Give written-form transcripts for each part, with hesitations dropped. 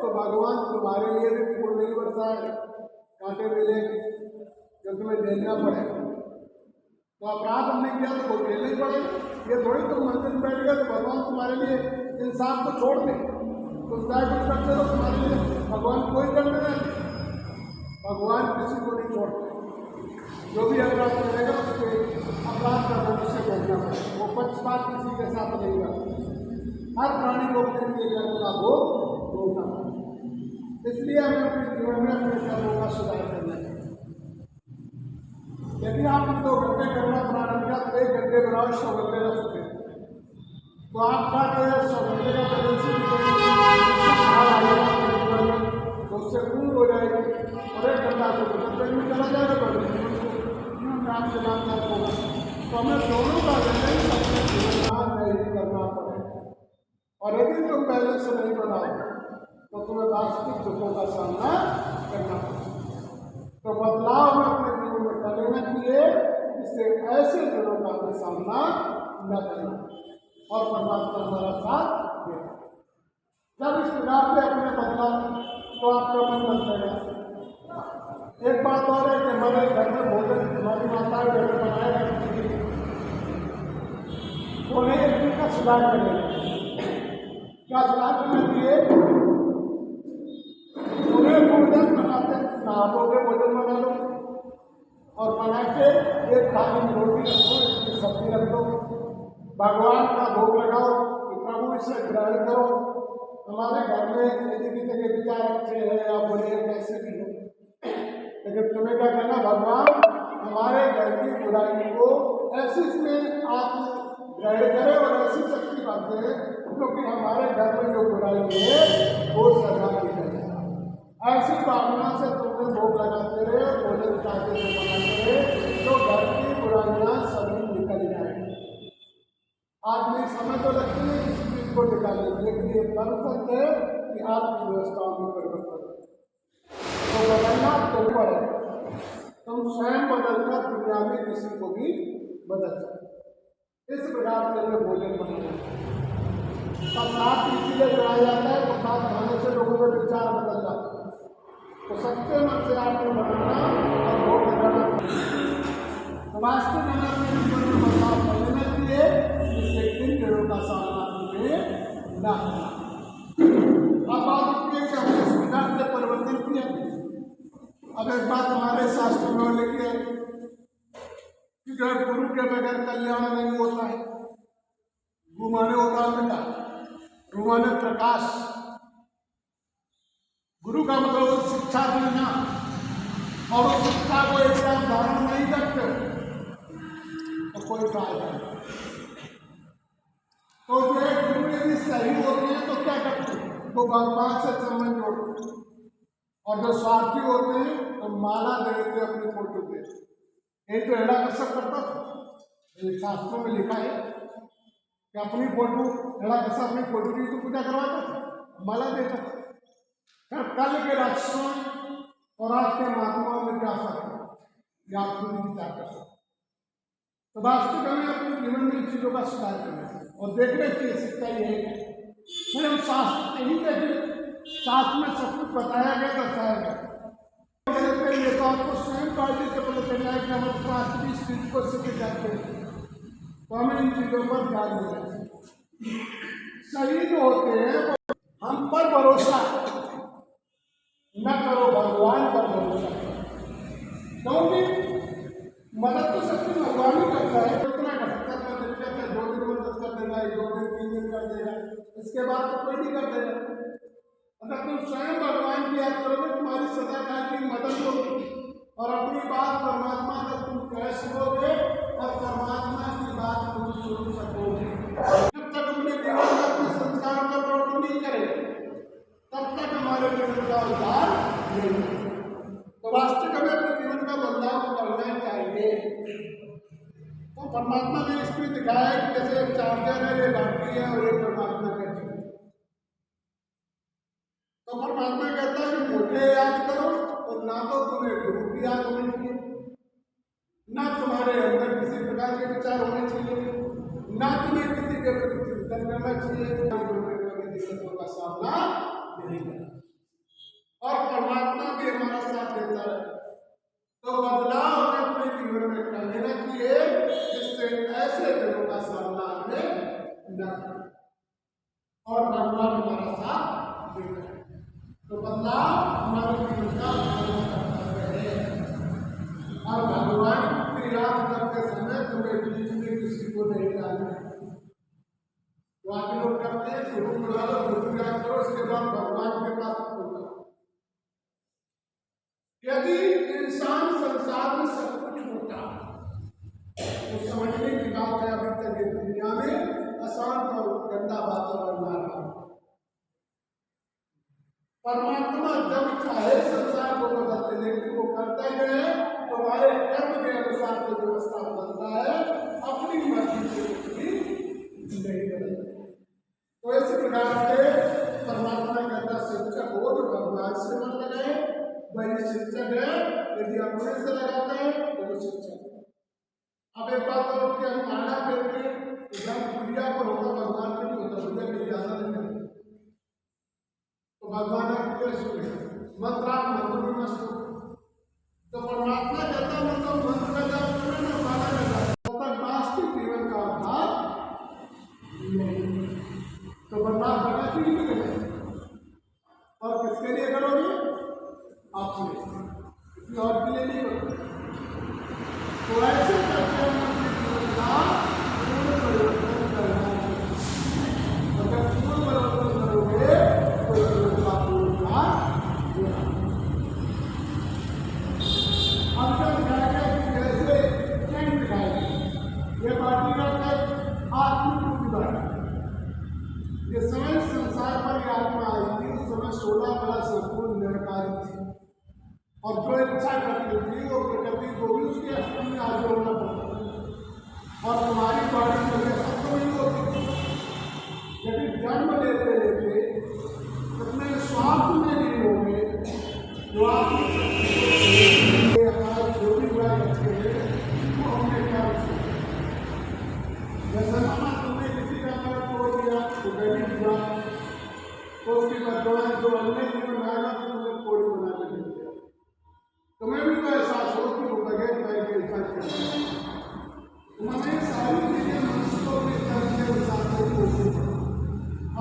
तो भगवान तुम्हारे लिए भी फूल नहीं बरसाए, कांटे मिलेंगे जो तुम्हें झेलना पड़े। तो अपराध हमने किया तो वो झेलना ही पड़ेगा। ये थोड़ी तुम मंदिर में बैठ गए तो भगवान तुम्हारे लिए इंसान को छोड़ दे, तुम चाहे कुछ करते हो तुम्हारे लिए भगवान कोई दंड नहीं। भगवान किसी को नहीं छोड़ते। जो भी अपराध करेगा उसके अपराध का भविष्य भोगना पड़ेगा। वो पक्षपात किसी के साथ नहीं करता। हर प्राणी को अपने जन्म का भोग भोगना पड़ेगा। इसलिए हमें अपने जीवन में अपने कर्मों का सुधार करना चाहिए। यदि आप 2 घंटे करना प्रारंभ किया तो 1 घंटे बनाओ 100 घंटे का सुखे, तो आपका जो है 100 घंटे का बैलेंस उससे पूर्ण हो जाएगी और 1 घंटा से 2 घंटे में चला जाएगा तो नाम से नाम तक होगा। तो हमें दोनों का बैलेंस अपने जीवन में नहीं करना पड़ेगा। और यदि तुम बैलेंस नहीं बनाओ तो तुम्हें वास्तविक दुखों का सामना करना पड़ेगा। तो बदलाव हमें अपने जीवन में कर लेना चाहिए, इससे ऐसे दिनों का हमें सामना न करना और परमात्मा हमारा साथ देगा। जब इस प्रकार से अपने बदलाव तो आपका मन बन जाएगा। एक बात और है कि हमारे घर में भोजन हमारी माताएं घर में बनाया करती थी, उन्हें एक दिन का सुधार करने क्या सुधार करना चाहिए? उन्हें भोजन बनाते नहा के भोजन बना लो और बना के एक थाली में रोटी रखो, इसकी सब्जी रख दो, भगवान का भोग लगाओ कि प्रभु इसे ग्रहण करो। हमारे घर में यदि किसी के विचार अच्छे हैं या बुरे हैं कैसे भी हो, लेकिन तुम्हें क्या कहना, भगवान हमारे घर की बुराई को ऐसी इसमें आप ग्रहण करें और ऐसी शक्ति पाते हैं क्योंकि हमारे घर में जो बुराई है वो सजा की जाए। ऐसी भावना से तुमने भोग लगाते रहे, भोजन चाहते से बनाते रहे, तो घर की बुराइयां सभी निकल जाएंगी। आदमी समय तो लगती है इस चीज को निकालने, लेकिन ये कर सकते हैं कि आपकी व्यवस्थाओं में परिवर्तन तो बदलना तो पड़े। तुम स्वयं बदलकर दुनिया में किसी को भी बदल सकते। इस प्रकार से हमें भोजन बनाना प्रसाद इसीलिए बनाया जाता है, प्रसाद खाने से लोगों के विचार बदल जाते हैं। तो सच्चे मन से आपको बनाना और भोग लगाना वास्तव में अपने जीवन में बदलाव कर लेना चाहिए, जिससे इन दिनों का सामना तुम्हें न करना। अब बात ये कि हमने इस प्रकार से परिवर्तन किया। अब एक बात हमारे शास्त्रों में लिखी है कि जो गुरु के बगैर कल्याण नहीं होता है। गुरु माने होता है बेटा, गुरु माने प्रकाश। गुरु का मतलब शिक्षा देना, और उस शिक्षा को एक साथ धारण नहीं करते तो कोई फायदा नहीं। तो जो गुरु यदि सही होते हैं तो क्या करते हैं, वो भगवान से संबंध जोड़ते हैं, और जो स्वार्थी होते हैं तो माला देते अपनी फोटो पे। यही तो हिरण्यकश्यप करता था। शास्त्रों में लिखा है कि अपनी फोटो हिरण्यकश्यप अपनी फोटो की तो पूजा करवाता था, माला देता था। कल के राक्षसों और आज के महात्माओं में क्या फर्क है, ये आप खुद विचार कर सकते। तो वास्तविक हमें अपने जीवन में इन चीजों का सुधार करना चाहिए और देखना चाहिए शिक्षा ये है कि हम शास्त्र नहीं देखें, शास्त्र में सब कुछ बताया गया दर्शाया गया। तो आपको स्वयं काळजी से पता चलना है कि हम शास्त्र इस चीज को सीखे जाते हैं, तो हमें इन चीजों पर ध्यान देना चाहिए। सही जो होते हैं हम पर भरोसा न करो, भगवान पर भरोसा करो, क्योंकि मदद तो सबसे भगवान ही करता है। कितना कर सकता है, 2 दिन मदद कर देगा, 2 दिन 3 दिन कर देगा, इसके बाद तो कोई नहीं कर देगा। अगर तुम स्वयं भगवान की याद करोगे तुम्हारी सदा काल की मदद होगी और अपनी बात परमात्मा तक तुम कह सकोगे और परमात्मा की बात तुम सुन सकोगे। जब तक अपने जीवन में अपने संस्कारों का प्रवर्तन नहीं करें तब तक हमारे जीवन का उद्धार नहीं। तो वास्तविक हमें अपने जीवन का बदलाव करना चाहिए। तो परमात्मा ने इसमें दिखाया कि जैसे एक चार्जर है, ये बैटरी है और एक परमात्मा का जीवन। तो परमात्मा कहता है कि मुझे याद करो, और ना तो तुम्हें गुरु की याद होनी चाहिए, ना तुम्हारे अंदर किसी प्रकार के विचार होने चाहिए, ना तुम्हें किसी के प्रति चिंतन करना चाहिए, ना तुम्हें कभी दिक्कतों का सामना नहीं करना। और परमात्मा भी हमारा साथ देता है। तो बदलाव हमें अपने जीवन में कर लेना चाहिए, जिससे ऐसे दिनों का सामना हमें न हो और भगवान हमारा साथ देता है। तो बदलाव हमारे जीवन का कर्तव्य है। और भगवान की याद करते समय तुम्हें बीच में किसी को नहीं डालना है। बाकी लोग करते हैं गुरु बुला लो, गुरु याद करो, उसके बाद भगवान के पास पहुंचो। यदि इंसान संसार में सब कुछ होता तो समझने की बात है, अभी तक ये दुनिया में अशांत और गंदा वातावरण आ रहा। परमात्मा जब चाहे संसार को बदलते, लेकिन वो करता है तुम्हारे कर्म के अनुसार जो व्यवस्था बदलता है, अपनी मर्जी से कुछ भी नहीं बदलता। तो इस प्रकार से परमात्मा कहता शिक्षक हो तो भगवान से मन लगाए, वही शिक्षक है। यदि अपने से लगाते हैं तो वो शिक्षक है। अब एक बात और कि हम माना करके जब पूजा पर होता, भगवान पर नहीं होता, पूजा की ज्यादा नहीं करते तो भगवान मंत्र आप मंत्र भी मस्त हो। तो परमात्मा कहता मतलब मंत्र का जाप करना ना, माना का जाप, तब तक वास्तविक जीवन का आधार नहीं। तो बदलाव करना चाहिए कि नहीं? और किसके लिए करोगे? आपके लिए, किसी और के लिए नहीं करोगे। तो ऐसे करके अपने जीवन का पूर्ण परिवर्तन करना है। अगर पूर्ण परिवर्तन करोगे तो जीवन का पूर्ण होगा। अब क्या दिखाएगा कि जैसे चैन दिखाएगी, ये पार्टी का आत्मिक रूप दिखाएगा। ये समय संसार पर आत्मा आई थी, उस समय 16 बरस संपूर्ण निरकारी थी और जो इच्छा करती थी वो प्रकृति को भी उसके अस्तित्व में आगे होना पड़ता था। और तुम्हारी बॉडी में सब तो नहीं होती थी। यदि जन्म लेते लेते अपने स्वार्थ में नहीं होंगे, जो आप हमारे जो भी बुरा बच्चे हैं वो हमने क्या जैसे मामा तुमने किसी का पैर तोड़ दिया तो पहली बुरा, तो उसकी बदौलत जो अन्य जीवन आएगा तो तुम्हें कोड़ी बना के दे दिया। तुम्हें भी तो एहसास हो कि वो बगैर पैर के इफेक्ट करते हैं। तुम्हें सारी चीजें मनुष्य को अपने कर्म के अनुसार से कोशिश करो।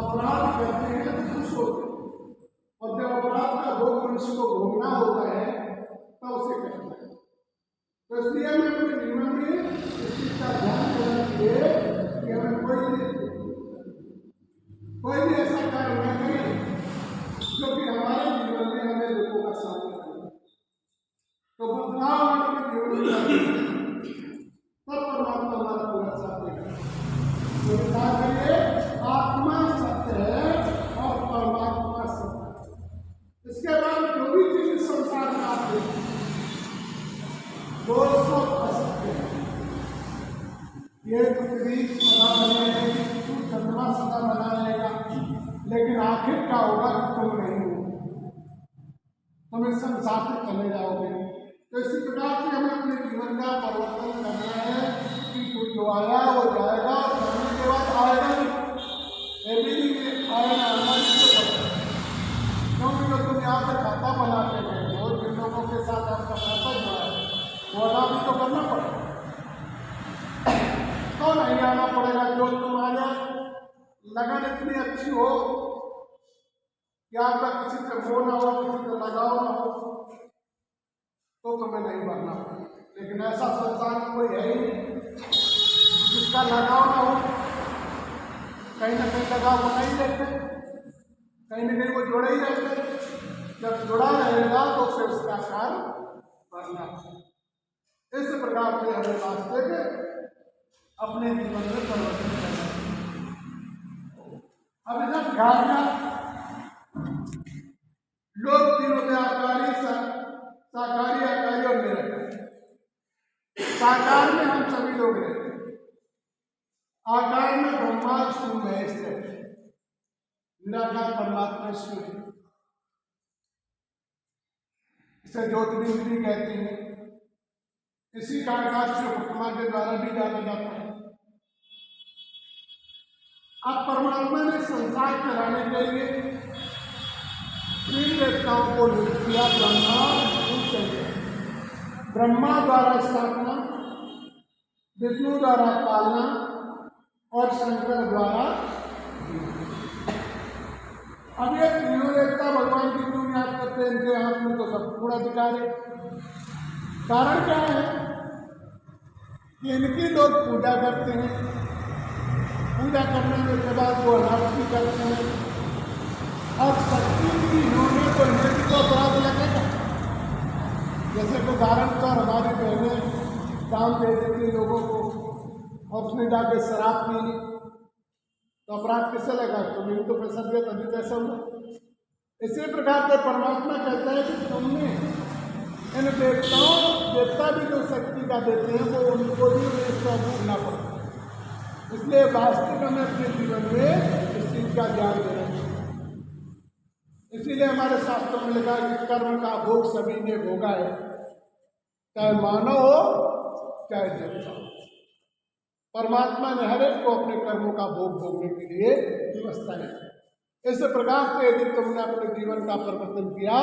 अपराध करते हैं तो खुश होते हैं, और जब अपराध का भोग मनुष्य को भोगना होता है तब उसे करता है। तो इसलिए हमें अपने जीवन में इस चीज का ध्यान करना चाहिए कि हमें कोई भी ऐसा कार्य न करें जो कि हमारे जीवन में हमें दुखों का सामना करे। तो बदलाव अपने जीवन में तब परमात्मा हमारा पूरा साथ देगा। तो विचार करिए, आत्मा सत्य है और परमात्मा सत्य है। इसके बाद जो भी चीज संसार में आते हैं दोस्तों असत्य है। ये पृथ्वी सदा बनेगी, तू चंद्रमा सदा बना रहेगा, लेकिन आखिर क्या होगा कि तुम नहीं हो, तुम इस संसार से चले जाओगे। तो इसी प्रकार से हमें अपने जीवन का परिवर्तन करना है कि जो आया वो जाएगा, जाने के बाद आएगा नहीं। ये भी नहीं आएगा, आना नहीं तो पड़ता। क्योंकि जो तुम यहाँ पे खाता बनाते हैं और जिन लोगों के साथ आपका खाता जुड़ा है वो अदा भी तो करना पड़ेगा। तो नहीं आना पड़ेगा। जो तुम्हारे लगन इतनी अच्छी हो कि आपका किसी से मोह ना हो, किसी से लगाव ना हो, तो तुम्हें नहीं बनना पड़ेगा। लेकिन ऐसा संसार में कोई है ही नहीं जिसका लगाव ना हो। कहीं ना कहीं लगाव बना ही रहते, कहीं ना कहीं वो जुड़े ही रहते। जब जुड़ा रहेगा तो फिर उसका कार्य करना चाहिए। इस प्रकार से हमें रास्ते के अपने जीवन में परिवर्तन करना चाहिए। अब इधर गाड़ियां लोग तीनों में आकारी, साकारी, आकारी और निराकारी। साकार में हम सभी लोग रहते हैं, आकार में ब्रह्मा विष्णु महेश रहते हैं, निराकार परमात्मा शिव है। इसे ज्योतिर्लिंग भी कहते हैं। इसी का आकाश शिव प्रतिमा के द्वारा भी जाना जाता है। अब परमात्मा ने संसार चलाने के लिए तीन वेद देवताओं को नियुक्त किया ब्रह्मा शंकर। ब्रह्मा द्वारा स्थापना, विष्णु द्वारा पालना और शंकर द्वारा। अब ये तीनों देवता भगवान की क्यों याद करते हैं? इनके हाथ में तो सब पूरा अधिकार है। कारण क्या है कि इनकी लोग पूजा करते हैं, पूजा करने के बाद वो आरती करते हैं, और शक्ति की होने तो इन्हें भी तो अपराध लगेगा। जैसे कि उदाहरण तो हमारी बहनें दान दे देती लोगों को और उसने जाके शराब पी ली, तो अपराध किसे लगा? तुम्हें तो पैसा दिया तभी पैसा हुआ। इसी प्रकार से परमात्मा कहता है कि तुमने इन देवता भी जो शक्ति का देते हैं वो उनको भी इसका भोगना पड़ता है। इसलिए वास्तविक हमें अपने जीवन में इस चीज का ज्ञान देना चाहिए। इसीलिए हमारे शास्त्रों में लिखा है कि कर्म का भोग सभी ने भोगा है, चाहे मानव हो चाहे देवता हो। परमात्मा ने हर एक को अपने कर्मों का भोग भोगने के लिए व्यवस्था है। इस प्रकार से यदि तुमने अपने जीवन का परिवर्तन किया